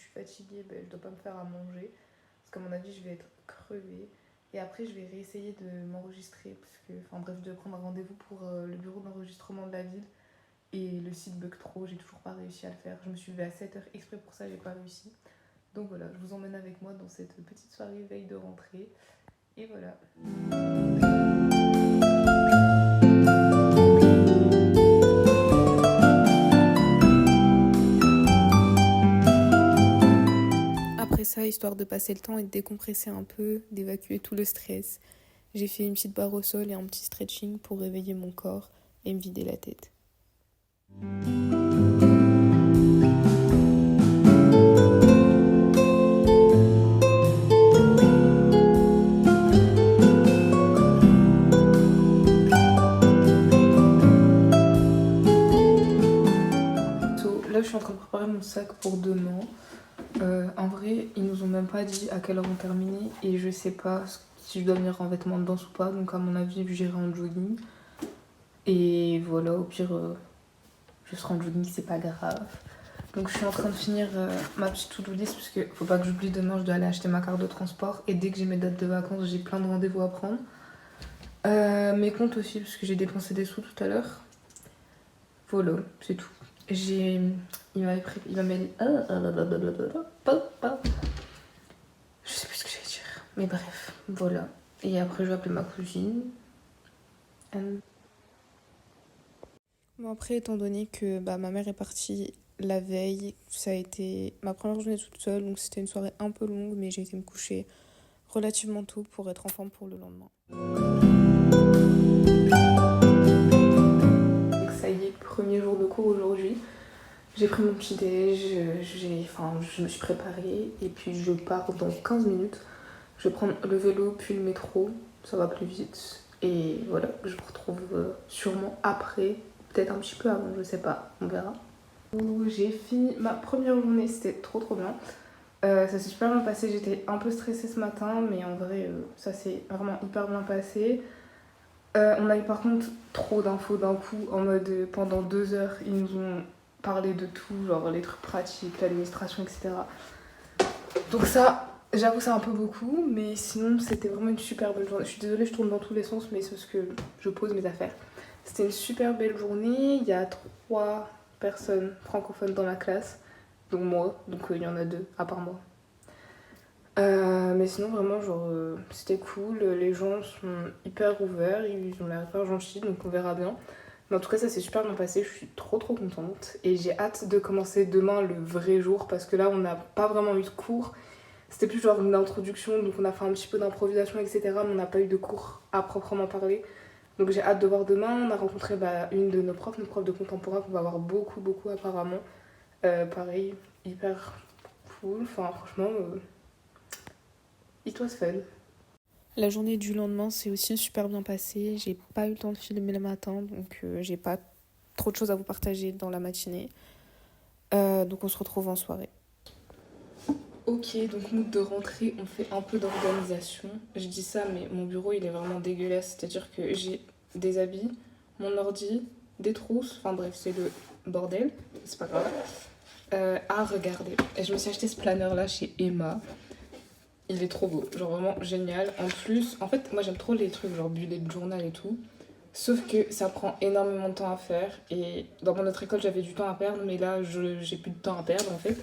suis fatiguée, je dois pas me faire à manger. Parce qu'à mon avis, je vais être crevée. Et après, je vais réessayer de m'enregistrer. Parce que, enfin bref, je dois prendre un rendez-vous pour le bureau d'enregistrement de la ville. Et le site bug trop, j'ai toujours pas réussi à le faire. Je me suis levée à 7h exprès pour ça, j'ai pas réussi. Donc voilà, je vous emmène avec moi dans cette petite soirée veille de rentrée. Et voilà. Après ça, histoire de passer le temps et de décompresser un peu, d'évacuer tout le stress, j'ai fait une petite barre au sol et un petit stretching pour réveiller mon corps et me vider la tête. Là, je suis en train de préparer mon sac pour demain. En vrai, ils nous ont même pas dit à quelle heure on terminait et je sais pas si je dois venir en vêtements de danse ou pas. Donc, à mon avis, j'irai en jogging. Et voilà, au pire, je serai en jogging, c'est pas grave. Donc, je suis en train de finir ma petite to-do list parce qu'il faut pas que j'oublie demain, je dois aller acheter ma carte de transport. Et dès que j'ai mes dates de vacances, j'ai plein de rendez-vous à prendre. Mes comptes aussi, parce que j'ai dépensé des sous tout à l'heure. Voilà, c'est tout. Il m'avait dit. Je sais plus ce que j'allais dire. Mais bref, voilà. Et après, je vais appeler ma cousine. Bon, après, étant donné que ma mère est partie la veille, ça a été ma première journée toute seule. Donc, c'était une soirée un peu longue, mais j'ai été me coucher relativement tôt pour être en forme pour le lendemain. Donc, ça y est, premier jour de cours aujourd'hui. J'ai pris mon petit déj, je me suis préparée et puis je pars dans 15 minutes. Je vais prendre le vélo puis le métro, ça va plus vite. Et voilà, je vous retrouve sûrement après, peut-être un petit peu avant, je sais pas, on verra. J'ai fini ma première journée, c'était trop bien. Ça s'est super bien passé, j'étais un peu stressée ce matin, mais en vrai, ça s'est vraiment hyper bien passé. On a eu par contre trop d'infos d'un coup, en mode pendant 2 heures, ils nous ont parlé de tout, genre les trucs pratiques, l'administration, etc. Donc ça, j'avoue, c'est un peu beaucoup, mais sinon, c'était vraiment une super belle journée. Je suis désolée, je tourne dans tous les sens, mais c'est parce que je pose mes affaires. C'était une super belle journée, il y a 3 personnes francophones dans la classe, donc moi, donc il y en a 2, à part moi. Mais sinon, vraiment, c'était cool. Les gens sont hyper ouverts, ils ont l'air hyper gentils, donc on verra bien. Mais en tout cas, ça s'est super bien passé, je suis trop contente. Et j'ai hâte de commencer demain le vrai jour, parce que là, on n'a pas vraiment eu de cours. C'était plus genre une introduction, donc on a fait un petit peu d'improvisation, etc. Mais on n'a pas eu de cours à proprement parler. Donc j'ai hâte de voir demain. On a rencontré une de nos profs de contemporain, qu'on va voir beaucoup apparemment. Pareil, hyper cool. Enfin, franchement... It was fun. La journée du lendemain s'est aussi super bien passée. J'ai pas eu le temps de filmer le matin, donc j'ai pas trop de choses à vous partager dans la matinée. Donc on se retrouve en soirée. Ok, donc mood de rentrée, on fait un peu d'organisation. Je dis ça, mais mon bureau il est vraiment dégueulasse. C'est-à-dire que j'ai des habits, mon ordi, des trousses, enfin bref, c'est le bordel, c'est pas grave. À regarder. Et je me suis acheté ce planeur là chez Emma. Il est trop beau, genre vraiment génial. En plus, en fait, moi j'aime trop les trucs genre bullet journal et tout. Sauf que ça prend énormément de temps à faire. Et dans mon autre école, j'avais du temps à perdre, mais là, j'ai plus de temps à perdre en fait.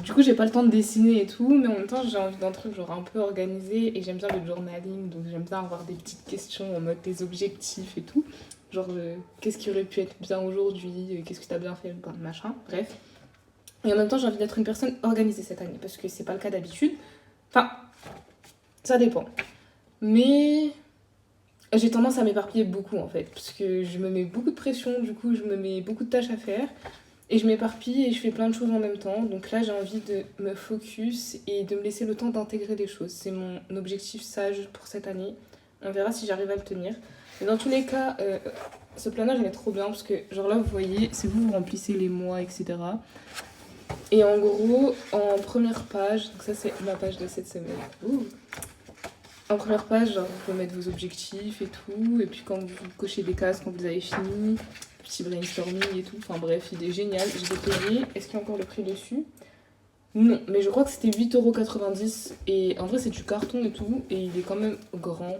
Du coup, j'ai pas le temps de dessiner et tout, mais en même temps, j'ai envie d'un truc genre un peu organisé. Et j'aime bien le journaling, donc j'aime bien avoir des petites questions en mode des objectifs et tout. Genre, qu'est-ce qui aurait pu être bien aujourd'hui, qu'est-ce que t'as bien fait, machin, bref. Et en même temps, j'ai envie d'être une personne organisée cette année, parce que c'est pas le cas d'habitude. Enfin, ça dépend. Mais j'ai tendance à m'éparpiller beaucoup en fait, parce que je me mets beaucoup de pression, du coup je me mets beaucoup de tâches à faire, et je m'éparpille et je fais plein de choses en même temps. Donc là j'ai envie de me focus et de me laisser le temps d'intégrer les choses. C'est mon objectif sage pour cette année. On verra si j'arrive à le tenir. Mais dans tous les cas, ce planage il est trop bien, parce que genre là vous voyez, c'est vous remplissez les mois, etc. Et en gros, en première page, donc ça c'est ma page de cette semaine. Ouh. En première page, genre, vous pouvez mettre vos objectifs et tout, et puis quand vous cochez des cases, quand vous avez fini, petit brainstorming et tout, enfin bref, idée géniale, je l'ai payé. Est-ce qu'il y a encore le prix dessus? Non, mais je crois que c'était 8,90 €. Et en vrai, c'est du carton et tout. Et il est quand même grand.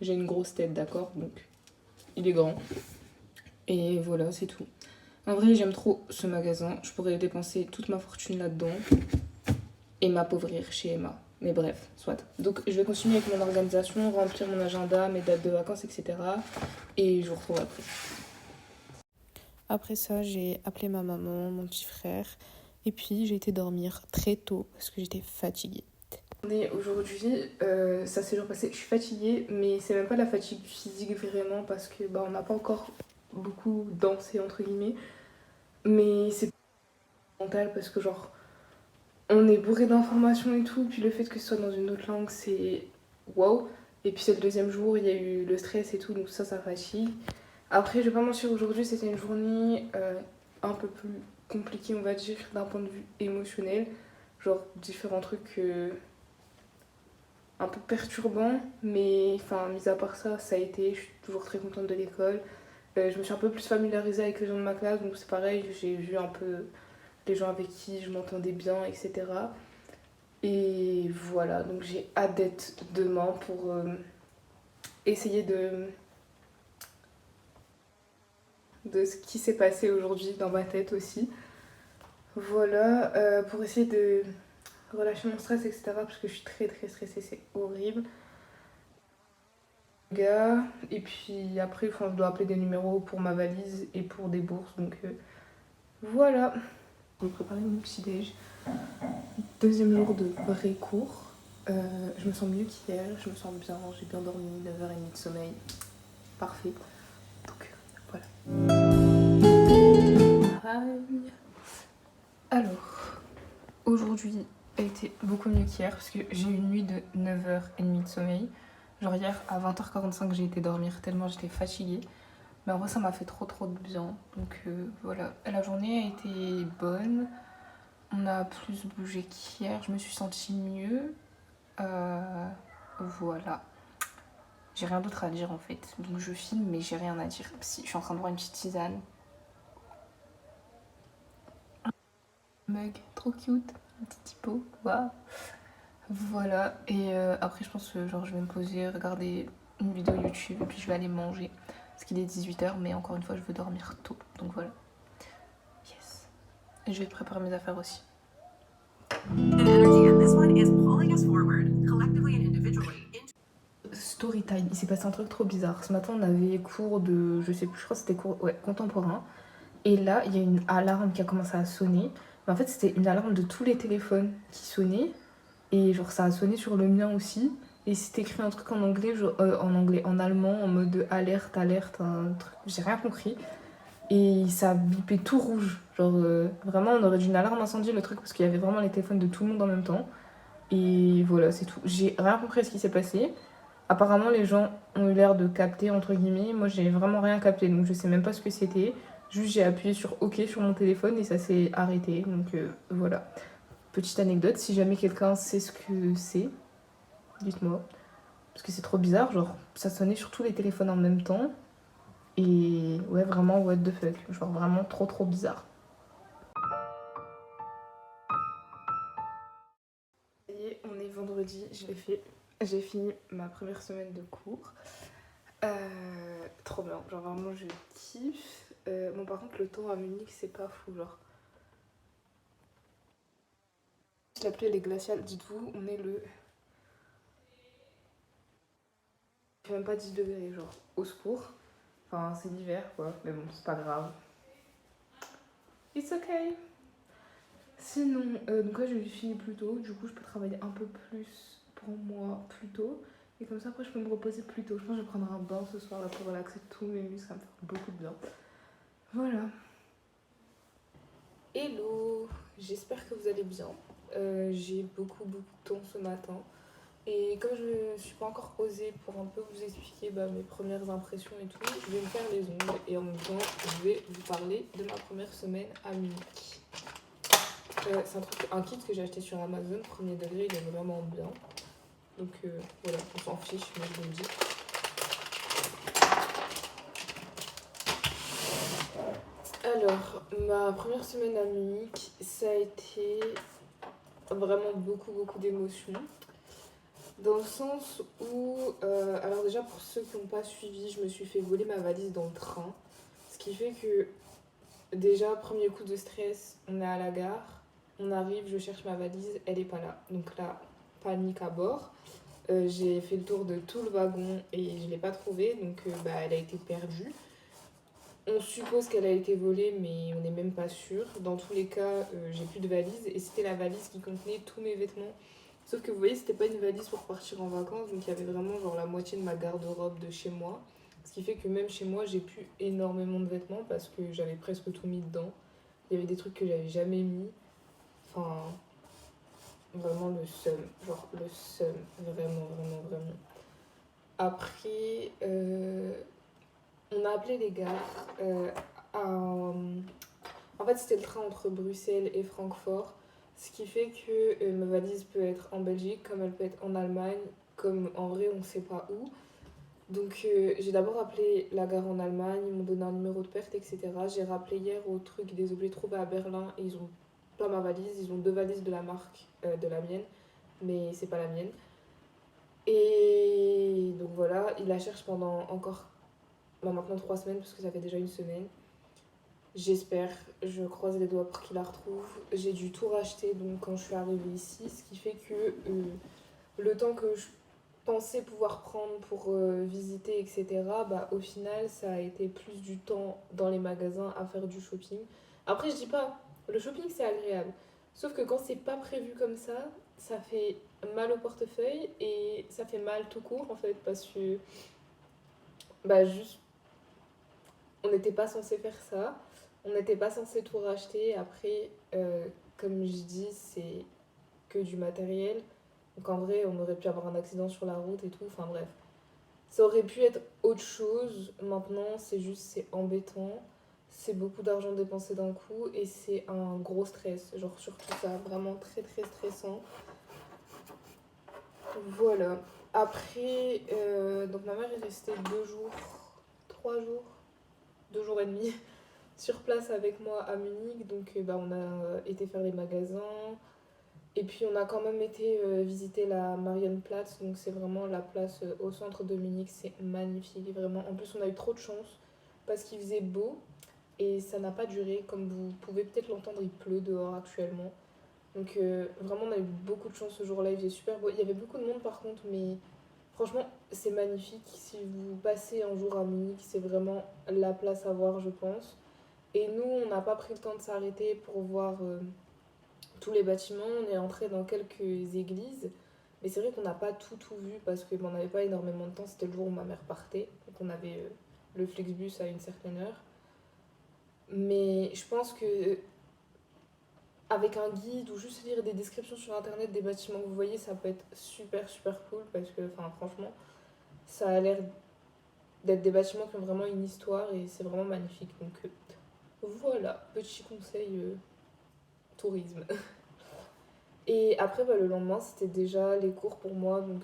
J'ai une grosse tête, d'accord? Donc, il est grand. Et voilà, c'est tout. En vrai, j'aime trop ce magasin. Je pourrais dépenser toute ma fortune là-dedans et m'appauvrir chez Emma. Mais bref, soit. Donc, je vais continuer avec mon organisation, remplir mon agenda, mes dates de vacances, etc. Et je vous retrouve après. Après ça, j'ai appelé ma maman, mon petit frère. Et puis, j'ai été dormir très tôt parce que j'étais fatiguée. Mais aujourd'hui, ça s'est toujours passé. Je suis fatiguée, mais c'est même pas la fatigue physique vraiment parce que bah, on n'a pas encore beaucoup dansé entre guillemets. Mais c'est mental parce que genre on est bourré d'informations et tout, puis le fait que ce soit dans une autre langue, c'est wow. Et puis c'est le deuxième jour, il y a eu le stress et tout, donc ça fatigue. Après, je vais pas mentir, aujourd'hui c'était une journée un peu plus compliquée, on va dire, d'un point de vue émotionnel. Genre différents trucs un peu perturbants, mais enfin, mis à part ça, ça a été, je suis toujours très contente de l'école. Je me suis un peu plus familiarisée avec les gens de ma classe, donc c'est pareil, j'ai vu un peu les gens avec qui je m'entendais bien, etc. Et voilà, donc j'ai hâte d'être demain pour essayer de ce qui s'est passé aujourd'hui dans ma tête aussi. Voilà, pour essayer de relâcher mon stress, etc. Parce que je suis très très stressée, c'est horrible. Et puis après, enfin, je dois appeler des numéros pour ma valise et pour des bourses. Donc voilà. Je vais préparer mon petit déj. Deuxième jour de vrai cours. Je me sens mieux qu'hier, je me sens bien, j'ai bien dormi, 9h30 de sommeil. Parfait. Donc voilà. Aïe. Alors, aujourd'hui a été beaucoup mieux qu'hier parce que j'ai eu une nuit de 9h30 de sommeil. Genre hier à 20h45 j'ai été dormir tellement j'étais fatiguée. Mais en vrai ça m'a fait trop de bien. Donc voilà, la journée a été bonne. On a plus bougé qu'hier, je me suis sentie mieux. Voilà. J'ai rien d'autre à dire en fait. Donc je filme mais j'ai rien à dire. Si, je suis en train de boire une petite tisane. Mug, trop cute. Un petit typo. Waouh. Voilà. Et après je pense que genre, je vais me poser, regarder une vidéo YouTube et puis je vais aller manger. Parce qu'il est 18h mais encore une fois je veux dormir tôt. Donc voilà. Yes. Et je vais préparer mes affaires aussi. Story time, il s'est passé un truc trop bizarre. Ce matin, on avait cours de, je sais plus, je crois que c'était cours contemporain. Et là, il y a une alarme qui a commencé à sonner. Mais en fait, c'était une alarme de tous les téléphones qui sonnaient. Et genre, ça a sonné sur le mien aussi. Et c'était écrit un truc en anglais, en allemand, en mode alerte, alerte, un truc. J'ai rien compris. Et ça a bipé tout rouge. Genre, vraiment, on aurait dû une alarme incendie, le truc, parce qu'il y avait vraiment les téléphones de tout le monde en même temps. Et voilà, c'est tout. J'ai rien compris à ce qui s'est passé. Apparemment, les gens ont eu l'air de capter, entre guillemets. Moi, j'ai vraiment rien capté, donc je sais même pas ce que c'était. Juste, j'ai appuyé sur OK sur mon téléphone et ça s'est arrêté. Donc voilà. Petite anecdote, si jamais quelqu'un sait ce que c'est, dites-moi. Parce que c'est trop bizarre, genre, ça sonnait sur tous les téléphones en même temps. Et ouais, vraiment, what the fuck. Genre, vraiment trop bizarre. Ça y est, on est vendredi, je l'ai fait. J'ai fini ma première semaine de cours. Trop bien, genre vraiment je kiffe. Bon par contre le temps à Munich c'est pas fou genre. Je l'appelais les glaciales, dites-vous on est le... Il fait même pas 10 degrés genre, au secours. Enfin c'est l'hiver quoi, mais bon c'est pas grave. It's okay. Sinon, donc là j'ai fini plus tôt, du coup je peux travailler un peu plus pour moi plus tôt. Et comme ça après je peux me reposer plus tôt. Je pense que je vais prendre un bain ce soir là pour relaxer tous mes muscles, ça me fait beaucoup de bien. Voilà. Hello, j'espère que vous allez bien. J'ai beaucoup de temps ce matin. Et comme je ne suis pas encore osée pour un peu vous expliquer mes premières impressions et tout, je vais me faire les ongles et en même temps je vais vous parler de ma première semaine à Munich. C'est un kit que j'ai acheté sur Amazon, premier degré, il est vraiment bien. Donc voilà, on s'en fiche, mais je vous le dis. Alors, ma première semaine à Munich, ça a été vraiment beaucoup d'émotions. Dans le sens où, alors déjà pour ceux qui n'ont pas suivi, je me suis fait voler ma valise dans le train. Ce qui fait que déjà, premier coup de stress, on est à la gare, on arrive, je cherche ma valise, elle est pas là. Donc là, panique à bord. J'ai fait le tour de tout le wagon et je l'ai pas trouvée, donc elle a été perdue. On suppose qu'elle a été volée, mais on n'est même pas sûr. Dans tous les cas, j'ai plus de valise et c'était la valise qui contenait tous mes vêtements. Sauf que vous voyez, c'était pas une valise pour partir en vacances, donc il y avait vraiment genre la moitié de ma garde-robe de chez moi. Ce qui fait que même chez moi, j'ai plus énormément de vêtements parce que j'avais presque tout mis dedans. Il y avait des trucs que j'avais jamais mis. Enfin, vraiment le seum. Genre le seum. Vraiment. Après, on a appelé les gars. En fait, c'était le train entre Bruxelles et Francfort. Ce qui fait que ma valise peut être en Belgique, comme elle peut être en Allemagne, comme en vrai, on ne sait pas où. Donc, j'ai d'abord appelé la gare en Allemagne, ils m'ont donné un numéro de perte, etc. J'ai rappelé hier au truc des objets trouvés à Berlin et ils ont pas ma valise, ils ont 2 valises de la marque de la mienne, mais c'est pas la mienne. Et donc voilà, ils la cherchent pendant encore maintenant 3 semaines parce que ça fait déjà une semaine. J'espère, je croise les doigts pour qu'ils la retrouvent. J'ai dû tout racheter donc quand je suis arrivée ici, ce qui fait que le temps que je pensais pouvoir prendre pour visiter, etc., au final, ça a été plus du temps dans les magasins à faire du shopping. Après, je dis pas, le shopping c'est agréable. Sauf que quand c'est pas prévu comme ça fait mal au portefeuille et ça fait mal tout court en fait parce que juste on n'était pas censé faire ça. On n'était pas censé tout racheter. Après, comme je dis, c'est que du matériel. Donc en vrai, on aurait pu avoir un accident sur la route et tout. Enfin bref. Ça aurait pu être autre chose. Maintenant, c'est embêtant. C'est beaucoup d'argent dépensé d'un coup et c'est un gros stress. Genre surtout ça, vraiment très stressant. Voilà. Après, donc ma mère est restée 2 jours, 3 jours, 2 jours et demi sur place avec moi à Munich. Donc on a été faire les magasins. Et puis on a quand même été visiter la Marienplatz. Donc c'est vraiment la place au centre de Munich. C'est magnifique, vraiment. En plus on a eu trop de chance parce qu'il faisait beau. Et ça n'a pas duré. Comme vous pouvez peut-être l'entendre, il pleut dehors actuellement. Donc vraiment on a eu beaucoup de chance ce jour-là. Il faisait super beau. Il y avait beaucoup de monde par contre. Mais franchement c'est magnifique. Si vous passez un jour à Munich, c'est vraiment la place à voir je pense. Et nous, on n'a pas pris le temps de s'arrêter pour voir tous les bâtiments. On est entré dans quelques églises. Mais c'est vrai qu'on n'a pas tout vu parce qu'on n'avait pas énormément de temps. C'était le jour où ma mère partait. Donc on avait le Flixbus à une certaine heure. Mais je pense que avec un guide ou juste lire des descriptions sur internet des bâtiments que vous voyez, ça peut être super cool parce que franchement, ça a l'air d'être des bâtiments qui ont vraiment une histoire et c'est vraiment magnifique. Donc voilà, petit conseil tourisme. Et après, le lendemain, c'était déjà les cours pour moi, donc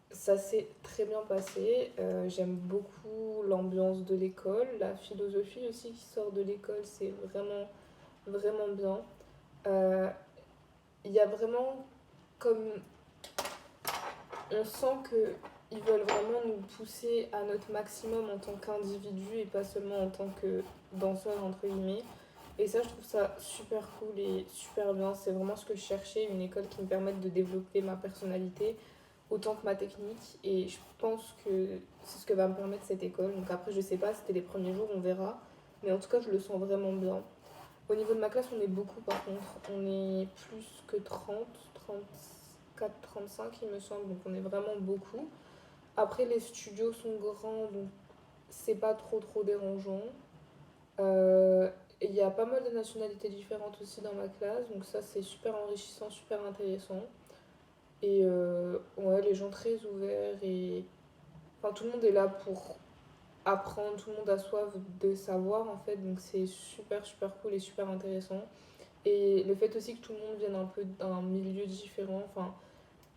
ça s'est très bien passé. J'aime beaucoup l'ambiance de l'école, la philosophie aussi qui sort de l'école, c'est vraiment bien. Il y a vraiment comme... On sent qu'ils veulent vraiment nous pousser à notre maximum en tant qu'individu et pas seulement en tant que danseur, entre guillemets. Et ça, je trouve ça super cool et super bien. C'est vraiment ce que je cherchais, une école qui me permette de développer ma personnalité autant que ma technique. Et je pense que c'est ce que va me permettre cette école. Donc après, je sais pas, c'était les premiers jours, on verra. Mais en tout cas, je le sens vraiment bien. Au niveau de ma classe, on est beaucoup par contre. On est plus que 30, 34, 35 il me semble. Donc on est vraiment beaucoup. Après, les studios sont grands, donc c'est pas trop dérangeant. Il y a pas mal de nationalités différentes aussi dans ma classe, donc ça c'est super enrichissant, super intéressant. Et ouais, les gens très ouverts et... Enfin, tout le monde est là pour apprendre, tout le monde a soif de savoir en fait, donc c'est super cool et super intéressant. Et le fait aussi que tout le monde vienne un peu d'un milieu différent, enfin,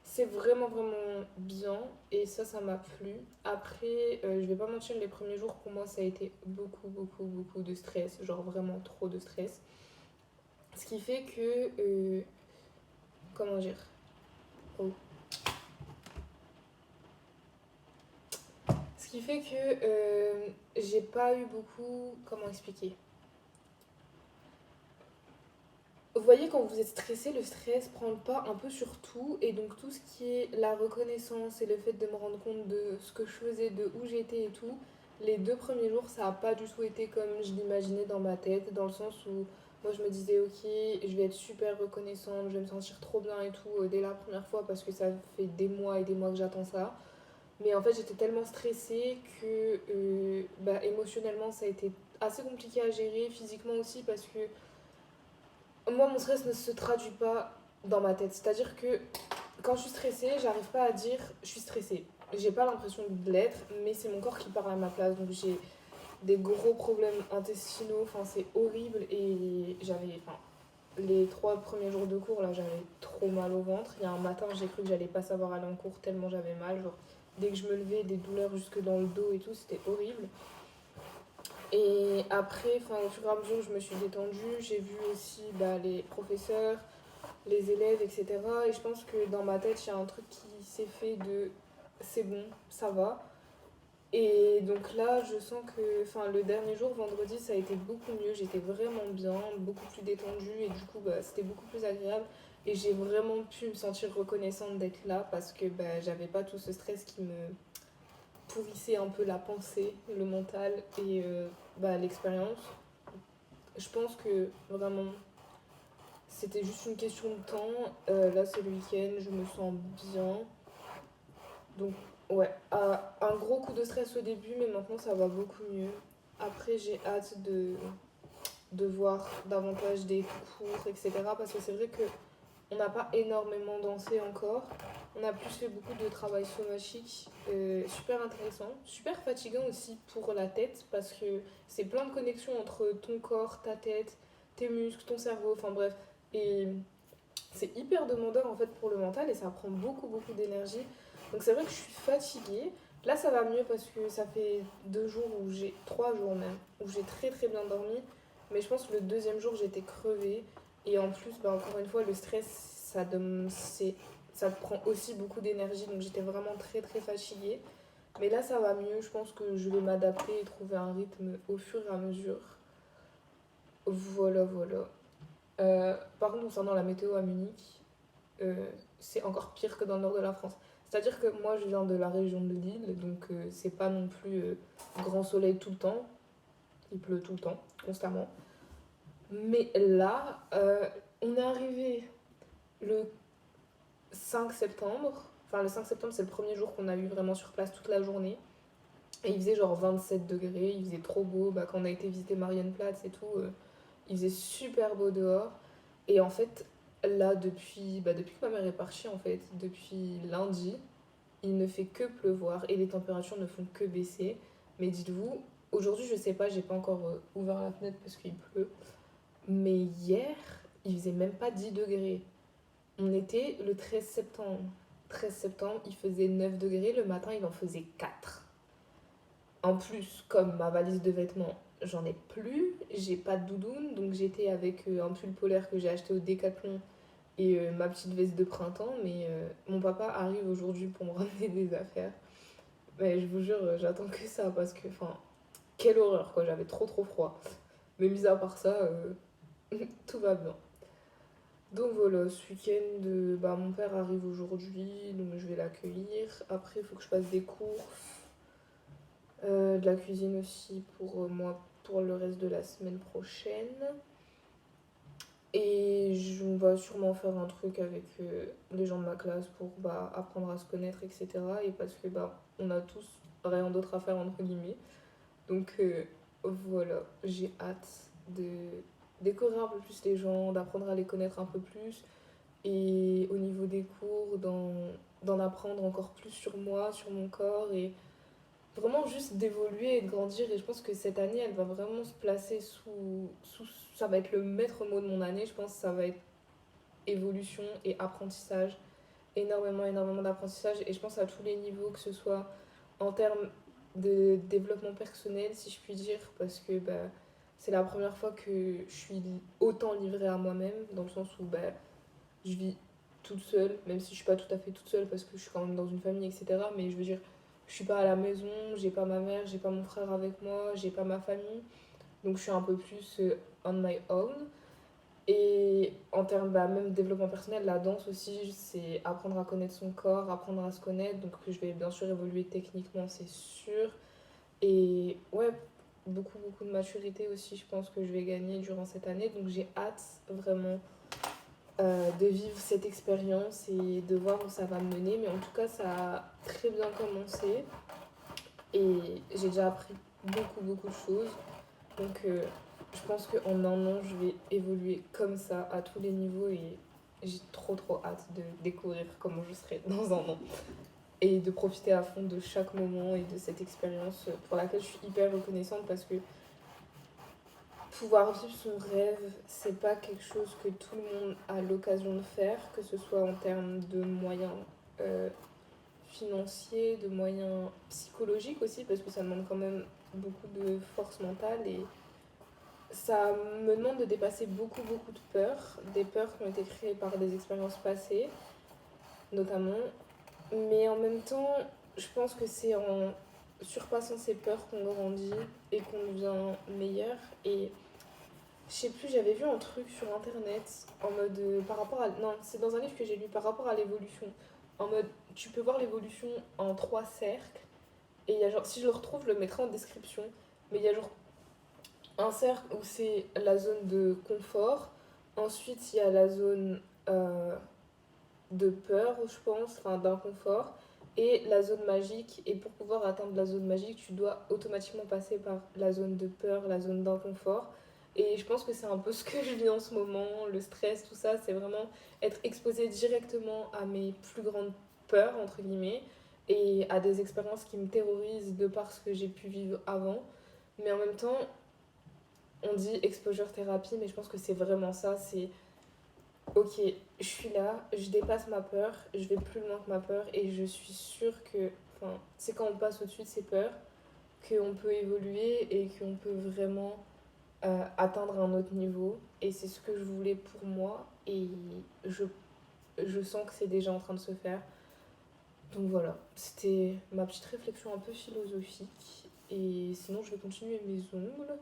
c'est vraiment bien et ça m'a plu. Après, je vais pas mentir, les premiers jours pour moi ça a été beaucoup de stress, genre vraiment trop de stress. Ce qui fait que comment dire, oh. Ce qui fait que j'ai pas eu beaucoup, comment expliquer. Vous voyez, quand vous êtes stressé, le stress prend le pas un peu sur tout. Et donc, tout ce qui est la reconnaissance et le fait de me rendre compte de ce que je faisais, de où j'étais et tout, les 2 premiers jours, ça n'a pas du tout été comme je l'imaginais dans ma tête. Dans le sens où moi, je me disais, ok, je vais être super reconnaissante, je vais me sentir trop bien et tout dès la première fois parce que ça fait des mois et des mois que j'attends ça. Mais en fait, j'étais tellement stressée que émotionnellement, ça a été assez compliqué à gérer, physiquement aussi, parce que moi, mon stress ne se traduit pas dans ma tête. C'est-à-dire que quand je suis stressée, j'arrive pas à dire je suis stressée. J'ai pas l'impression de l'être, mais c'est mon corps qui parle à ma place. Donc j'ai des gros problèmes intestinaux, enfin c'est horrible. Et j'avais, enfin, les 3 premiers jours de cours, là, j'avais trop mal au ventre. Il y a un matin, j'ai cru que j'allais pas savoir aller en cours tellement j'avais mal. Genre, dès que je me levais, des douleurs jusque dans le dos et tout, c'était horrible. Et après, au fur et à mesure, je me suis détendue. J'ai vu aussi les professeurs, les élèves, etc. Et je pense que dans ma tête, il y a un truc qui s'est fait de c'est bon, ça va. Et donc là, je sens que le dernier jour, vendredi, ça a été beaucoup mieux. J'étais vraiment bien, beaucoup plus détendue et du coup, c'était beaucoup plus agréable. Et j'ai vraiment pu me sentir reconnaissante d'être là parce que j'avais pas tout ce stress qui me pourrissait un peu la pensée, le mental et l'expérience. Je pense que vraiment, c'était juste une question de temps. Là, c'est le week-end, je me sens bien. Donc, ouais, un gros coup de stress au début, mais maintenant ça va beaucoup mieux. Après, j'ai hâte de voir davantage des cours, etc. Parce que c'est vrai que on n'a pas énormément dansé encore. On a plus fait beaucoup de travail somatique, super intéressant, super fatigant aussi pour la tête parce que c'est plein de connexions entre ton corps, ta tête, tes muscles, ton cerveau, enfin bref. Et c'est hyper demandeur en fait pour le mental et ça prend beaucoup beaucoup d'énergie. Donc c'est vrai que je suis fatiguée. Là ça va mieux parce que ça fait 2 jours où j'ai 3 jours même où j'ai très très bien dormi. Mais je pense que le deuxième jour j'étais crevée et en plus encore une fois le stress ça te prend aussi beaucoup d'énergie donc j'étais vraiment très très fatiguée. Mais là ça va mieux. Je pense que je vais m'adapter et trouver un rythme au fur et à mesure. Voilà voilà. Par contre concernant la météo à Munich, euh, c'est encore pire que dans le nord de la France. C'est-à-dire que moi, je viens de la région de Lille, donc c'est pas non plus grand soleil tout le temps. Il pleut tout le temps, constamment. Mais là, on est arrivé le 5 septembre. Enfin, le 5 septembre, c'est le premier jour qu'on a eu vraiment sur place toute la journée. Et il faisait genre 27 degrés, il faisait trop beau. Quand on a été visiter Marienplatz et tout, il faisait super beau dehors. Et en fait, là, depuis que ma mère est partie, en fait, depuis lundi, il ne fait que pleuvoir et les températures ne font que baisser. Mais dites-vous, aujourd'hui, je sais pas, j'ai pas encore ouvert la fenêtre parce qu'il pleut. Mais hier, il faisait même pas 10 degrés. On était le 13 septembre. 13 septembre, il faisait 9 degrés. Le matin, il en faisait 4. En plus, comme ma valise de vêtements, j'en ai plus. J'ai pas de doudoune. Donc j'étais avec un pull polaire que j'ai acheté au Décathlon et ma petite veste de printemps. Mais mon papa arrive aujourd'hui pour me ramener des affaires. Mais je vous jure, j'attends que ça parce que, quelle horreur quoi, j'avais trop trop froid. Mais mis à part ça, tout va bien. Donc voilà, ce week-end, mon père arrive aujourd'hui, donc je vais l'accueillir. Après, il faut que je fasse des courses, de la cuisine aussi pour moi, pour le reste de la semaine prochaine. Et on va sûrement faire un truc avec les gens de ma classe pour apprendre à se connaître, etc. Et parce que on a tous rien d'autre à faire, entre guillemets. Donc voilà, j'ai hâte de découvrir un peu plus les gens, d'apprendre à les connaître un peu plus. Et au niveau des cours, d'en apprendre encore plus sur moi, sur mon corps. Et vraiment juste d'évoluer et de grandir. Et je pense que cette année, elle va vraiment se placer sous ça va être le maître mot de mon année. Je pense que ça va être évolution et apprentissage. Énormément, énormément d'apprentissage. Et je pense à tous les niveaux, que ce soit en termes de développement personnel, si je puis dire, parce que c'est la première fois que je suis autant livrée à moi-même, dans le sens où je vis toute seule, même si je suis pas tout à fait toute seule parce que je suis quand même dans une famille, etc. Mais je veux dire, je suis pas à la maison, j'ai pas ma mère, j'ai pas mon frère avec moi, j'ai pas ma famille. Donc je suis un peu plus on my own. Et en termes même de développement personnel, la danse aussi, c'est apprendre à connaître son corps, apprendre à se connaître. Donc je vais bien sûr évoluer techniquement, c'est sûr. Et ouais, beaucoup de maturité aussi, je pense que je vais gagner durant cette année. Donc j'ai hâte vraiment de vivre cette expérience et de voir où ça va me mener. Mais en tout cas, ça a très bien commencé. Et j'ai déjà appris beaucoup de choses. Donc je pense qu'en un an, je vais évoluer comme ça à tous les niveaux et j'ai trop hâte de découvrir comment je serai dans un an et de profiter à fond de chaque moment et de cette expérience pour laquelle je suis hyper reconnaissante parce que pouvoir vivre son rêve, c'est pas quelque chose que tout le monde a l'occasion de faire, que ce soit en termes de moyens euh, financiers, de moyens psychologiques aussi, parce que ça demande quand même beaucoup de force mentale et ça me demande de dépasser beaucoup de peurs, des peurs qui ont été créées par des expériences passées, notamment. Mais en même temps, je pense que c'est en surpassant ces peurs qu'on grandit et qu'on devient meilleur. Et je sais plus, j'avais vu un truc sur internet en mode par rapport à. Non, c'est dans un livre que j'ai lu par rapport à l'évolution. En mode, tu peux voir l'évolution en trois cercles. Et il y a genre, si je le retrouve, je le mettrai en description. Mais il y a genre un cercle où c'est la zone de confort. Ensuite, il y a la zone de peur, je pense, enfin d'inconfort. Et la zone magique. Et pour pouvoir atteindre la zone magique, tu dois automatiquement passer par la zone de peur, la zone d'inconfort. Et je pense que c'est un peu ce que je vis en ce moment, le stress, tout ça, c'est vraiment être exposé directement à mes plus grandes peurs, entre guillemets, et à des expériences qui me terrorisent de par ce que j'ai pu vivre avant. Mais en même temps, on dit exposure thérapie, mais je pense que c'est vraiment ça. C'est ok, je suis là, je dépasse ma peur, je vais plus loin que ma peur et je suis sûre que. Enfin, c'est quand on passe au-dessus de ces peurs qu'on peut évoluer et qu'on peut vraiment atteindre un autre niveau. Et c'est ce que je voulais pour moi et je, je sens que c'est déjà en train de se faire. Donc voilà, c'était ma petite réflexion un peu philosophique. Et sinon, je vais continuer mes ongles.